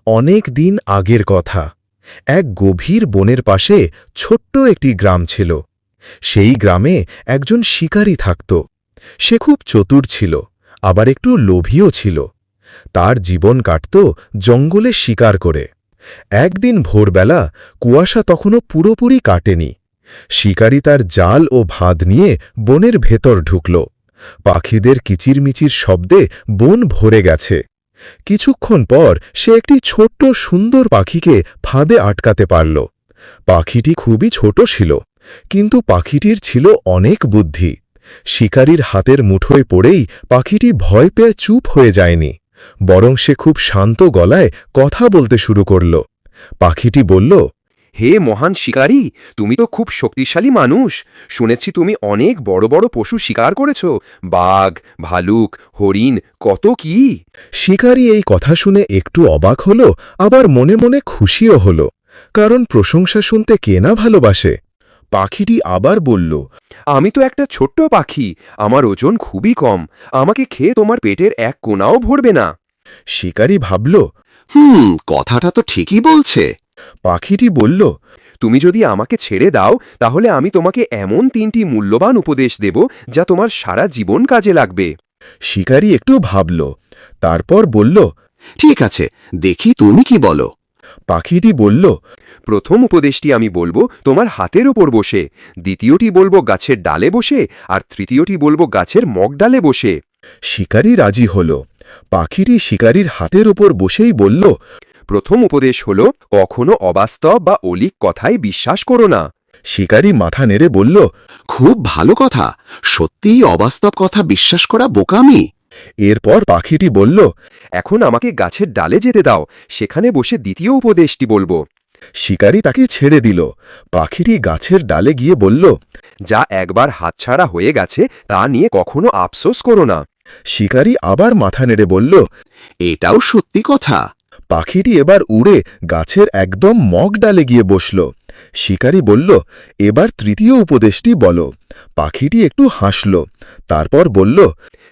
অনেক দিন আগের কথা। এক গভীর বনের পাশে ছোট্ট একটি গ্রাম ছিল। সেই গ্রামে একজন শিকারী থাকত। সে খুব চতুর ছিল, আবার একটু লোভীও ছিল। তার জীবন কাটত জঙ্গলে শিকার করে। একদিন ভোরবেলা, কুয়াশা তখনও পুরোপুরি কাটেনি। শিকারী তার জাল ও ভাঁদ নিয়ে বনের ভেতর ঢুকল। পাখিদের কিচিরমিচির শব্দে বন ভরে গেছে। কিছুক্ষণ পর সে একটি ছোট্ট সুন্দর পাখিকে ফাঁদে আটকাতে পারল। পাখিটি খুবই ছোট ছিল, কিন্তু পাখিটির ছিল অনেক বুদ্ধি। শিকারীর হাতের মুঠোয় পড়েই পাখিটি ভয় পেয়ে চুপ হয়ে যায়নি, বরং সে খুব শান্ত গলায় কথা বলতে শুরু করল। পাখিটি বলল, হে মহান শিকারী, তুমি তো খুব শক্তিশালী মানুষ। শুনেছি তুমি অনেক বড় বড় পশু শিকার করেছ, বাঘ, ভালুক, হরিণ, কত কি। শিকারী এই কথা শুনে একটু অবাক হল, আবার মনে মনে খুশিও হল, কারণ প্রশংসা শুনতে কে না ভালোবাসে। পাখিটি আবার বলল, আমি তো একটা ছোট্ট পাখি, আমার ওজন খুবই কম, আমাকে খেয়ে তোমার পেটের এক কোণাও ভরবে না। শিকারী ভাবল, কথাটা তো ঠিকই বলছে। পাখিটি বলল, তুমি যদি আমাকে ছেড়ে দাও, তাহলে আমি তোমাকে এমন 3টি মূল্যবান উপদেশ দেব যা তোমার সারা জীবন কাজে লাগবে। শিকারী একটু ভাবল, তারপর বলল, ঠিক আছে, দেখি তুমি কি বলো। পাখিটি বলল, প্রথম উপদেশটি আমি বলবো তোমার হাতের ওপর বসে, দ্বিতীয়টি বলবো গাছের ডালে বসে, আর তৃতীয়টি বলবো গাছের মগডালে বসে। শিকারী রাজি হল। পাখিটি শিকারীর হাতের ওপর বসেই বলল, প্রথম উপদেশ হল, কখনো অবাস্তব বা অলীক কথায় বিশ্বাস করো না। শিকারী মাথা নেড়ে বলল, খুব ভালো কথা, সত্যিই অবাস্তব কথা বিশ্বাস করা বোকামি। এরপর পাখিটি বলল, এখন আমাকে গাছের ডালে যেতে দাও, সেখানে বসে দ্বিতীয় উপদেশটি বলবো। শিকারী তাকে ছেড়ে দিল। পাখিটি গাছের ডালে গিয়ে বলল, যা একবার হাতছাড়া হয়ে গেছে তা নিয়ে কখনো আফসোস করো না। শিকারী আবার মাথা নেড়ে বলল। এটাও সত্যি কথা। পাখিটি এবার উড়ে গাছের একদম মগ ডালে গিয়ে বসল। শিকারী বলল, এবার তৃতীয় উপদেশটি বলো। পাখিটি একটু হাসল, তারপর বলল,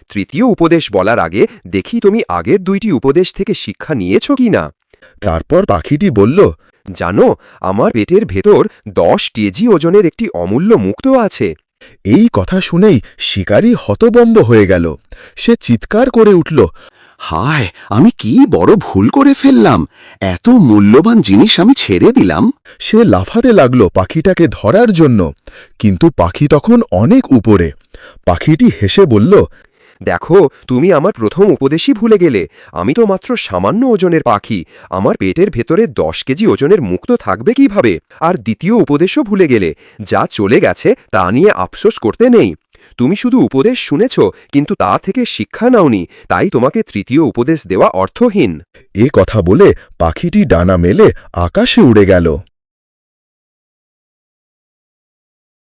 তৃতীয় উপদেশ বলার আগে দেখি তুমি আগের 2টি উপদেশ থেকে শিক্ষা নিয়েছ কি না। তারপর পাখিটি বলল, জানো, আমার পেটের ভেতর 10 কেজি ওজনের একটি অমূল্য মুক্তো আছে। এই কথা শুনেই শিকারী হতবম্ব হয়ে গেল। সে চিৎকার করে উঠল, হায়, আমি কি বড় ভুল করে ফেললাম, এত মূল্যবান জিনিস আমি ছেড়ে দিলাম। সে লাফাতে লাগল পাখিটাকে ধরার জন্য, কিন্তু পাখি তখন অনেক উপরে। পাখিটি হেসে বলল, দেখো, তুমি আমার প্রথম উপদেশই ভুলে গেলে। আমি তো মাত্র সামান্য ওজনের পাখি, আমার পেটের ভেতরে 10 কেজি ওজনের মুক্তো থাকবে কিভাবে। আর দ্বিতীয় উপদেশও ভুলে গেলে, যা চলে গেছে তা নিয়ে আফসোস করতে নেই। তুমি শুধু উপদেশ শুনেছ, কিন্তু তা থেকে শিক্ষা নাওনি, তাই তোমাকে তৃতীয় উপদেশ দেওয়া অর্থহীন। এ কথা বলে পাখিটি ডানা মেলে আকাশে উড়ে গেল।